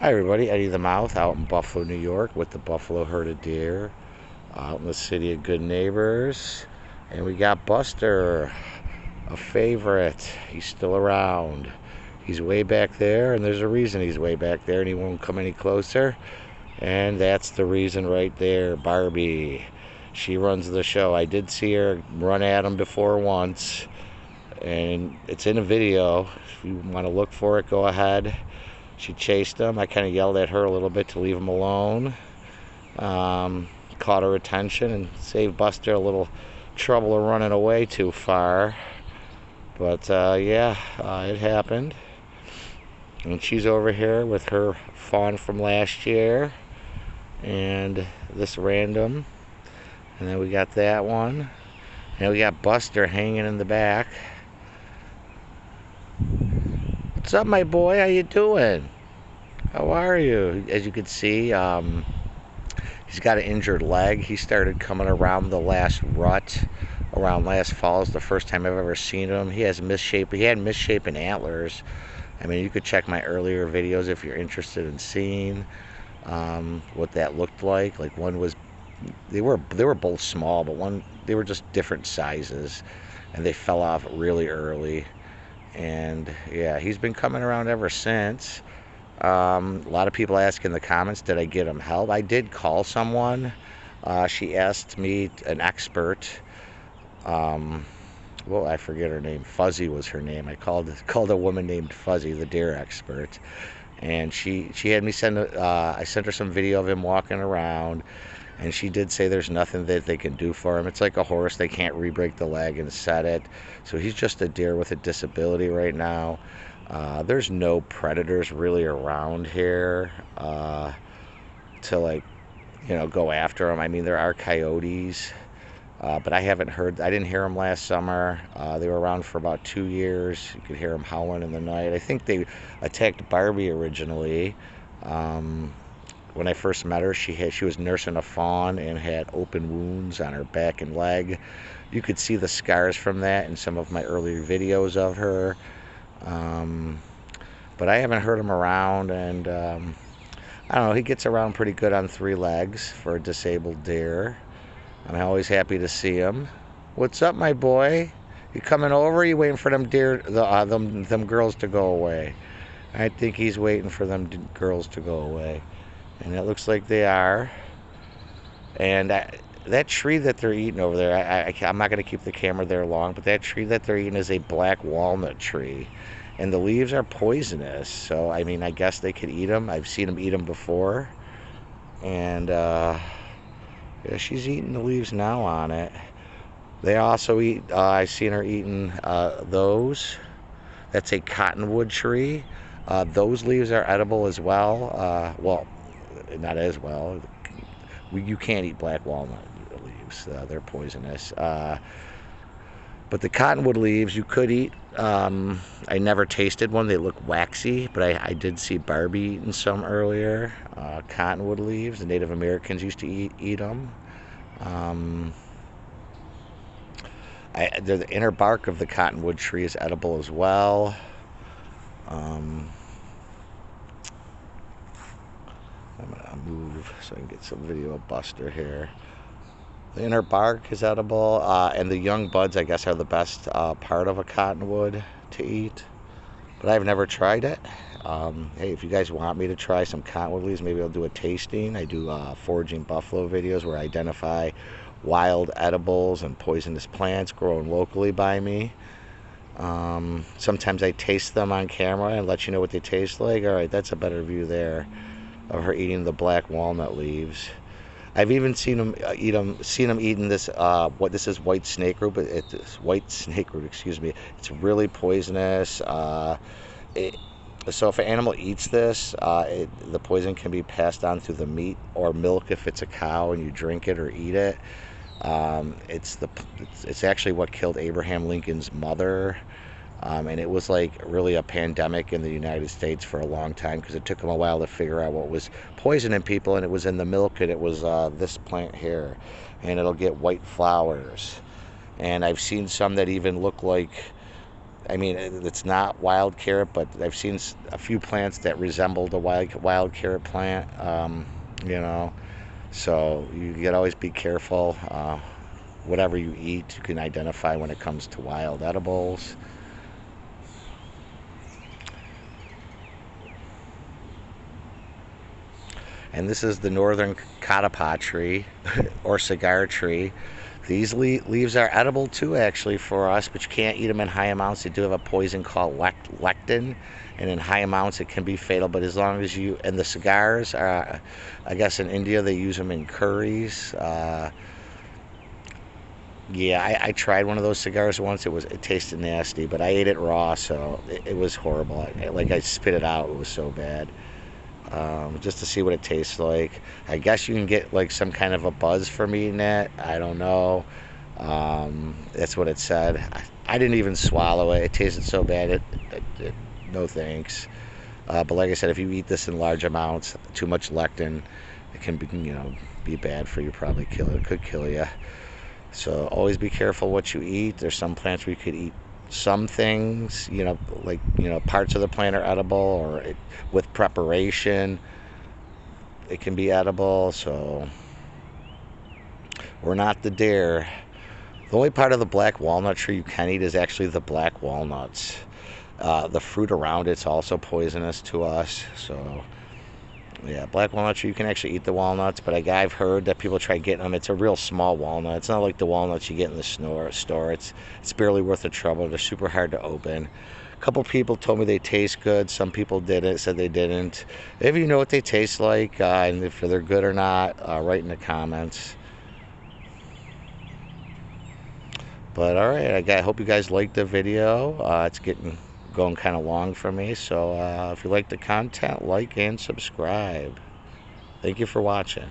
Hi everybody, Eddie the Mouth out in Buffalo, New York with the Buffalo Herd of Deer out in the city of good neighbors. And we got Buster, a favorite. He's still around. He's way back there, and there's a reason he's way back there and he won't come any closer. And that's the reason right there, Barbie. She runs the show. I did see her run at him before once, and it's in a video. If you want to look for it, go ahead. She chased him. I kind of yelled at her a little bit to leave him alone. Caught her attention and saved Buster a little trouble of running away too far. But it happened. And she's over here with her fawn from last year. And this random. And then we got that one. And we got Buster hanging in the back. What's up, my boy? How you doing? How are you? As you can see, he's got an injured leg. He started coming around the last rut, around last fall is the first time I've ever seen him. He had misshapen antlers. I mean, you could check my earlier videos if you're interested in seeing what that looked like. Like one was, they were both small, but they were just different sizes, and they fell off really early. And yeah, he's been coming around ever since. A lot of people ask in the comments, did I get him help? I did call someone. She asked me, an expert. I forget her name. Fuzzy was her name. I called a woman named Fuzzy, the deer expert, and she had me I sent her some video of him walking around, and she did say there's nothing that they can do for him. It's like a horse; they can't re-break the leg and set it. So he's just a deer with a disability right now. There's no predators really around here to go after him. I mean, there are coyotes, but I didn't hear them last summer. They were around for about 2 years. You could hear them howling in the night. I think they attacked Barbie originally. When I first met her, she was nursing a fawn and had open wounds on her back and leg. You could see the scars from that in some of my earlier videos of her. But I haven't heard him around, and I don't know, he gets around pretty good on 3 legs for a disabled deer. I'm always happy to see him. What's up, my boy? You coming over? Or you waiting for them girls to go away? I think he's waiting for them girls to go away, and it looks like they are. And that tree that they're eating over there, I'm not going to keep the camera there long, but that tree that they're eating is a black walnut tree. And the leaves are poisonous, so I mean, I guess they could eat them. I've seen them eat them before. And she's eating the leaves now on it. They also eat, I've seen her eating those. That's a cottonwood tree. Those leaves are edible as well. Well, not as well. You can't eat black walnut leaves. They're poisonous. But the cottonwood leaves you could eat. I never tasted one. They look waxy, but I did see Barbie eating some earlier. Cottonwood leaves. The Native Americans used to eat them. The inner bark of the cottonwood tree is edible as well. I'm gonna move so I can get some video of Buster here. The inner bark is edible, and the young buds, I guess, are the best part of a cottonwood to eat. But I've never tried it. Hey, if you guys want me to try some cottonwood leaves, maybe I'll do a tasting. I do foraging buffalo videos where I identify wild edibles and poisonous plants grown locally by me. Sometimes I taste them on camera and let you know what they taste like. All right, that's a better view there of her eating the black walnut leaves. I've even seen them eating this. This is white snakeroot, but it's white snakeroot. Excuse me. It's really poisonous. So if an animal eats this, the poison can be passed on through the meat or milk if it's a cow and you drink it or eat it. It's actually what killed Abraham Lincoln's mother. And it was like really a pandemic in the United States for a long time because it took them a while to figure out what was poisoning people, and it was in the milk, and it was this plant here, and it'll get white flowers. And I've seen some that even look like I mean, it's not wild carrot, but I've seen a few plants that resemble the wild carrot plant. You know, so you gotta always be careful. Whatever you eat, you can identify when it comes to wild edibles. And this is the northern catappa tree or cigar tree. These leaves are edible too, actually, for us, but you can't eat them in high amounts. They do have a poison called lectin, and in high amounts it can be fatal. But as long as you, and the cigars are, I guess in India they use them in curries. Yeah, I tried one of those cigars once. It tasted nasty, but I ate it raw, so it was horrible. I spit it out. It was so bad. Just to see what it tastes like. I guess you can get like some kind of a buzz from eating it. I don't know. That's what it said. I didn't even swallow it. It tasted so bad. No thanks. But like I said, if you eat this in large amounts, too much lectin, it can be bad for you. Probably kill it. It could kill you. So always be careful what you eat. There's some plants where you could eat some things, parts of the plant are edible, or with preparation, it can be edible. So we're not the dare. The only part of the black walnut tree you can eat is actually the black walnuts. The fruit around it's also poisonous to us. So yeah, black walnut tree, you can actually eat the walnuts, but I've heard that people try getting them. It's a real small walnut. It's not like the walnuts you get in the store. It's barely worth the trouble. They're super hard to open. A couple people told me they taste good. Some people didn't, said they didn't. If you know what they taste like and if they're good or not, write in the comments. But all right, I hope you guys liked the video. It's going kind of long for me, so if you like the content, like and subscribe. Thank you for watching.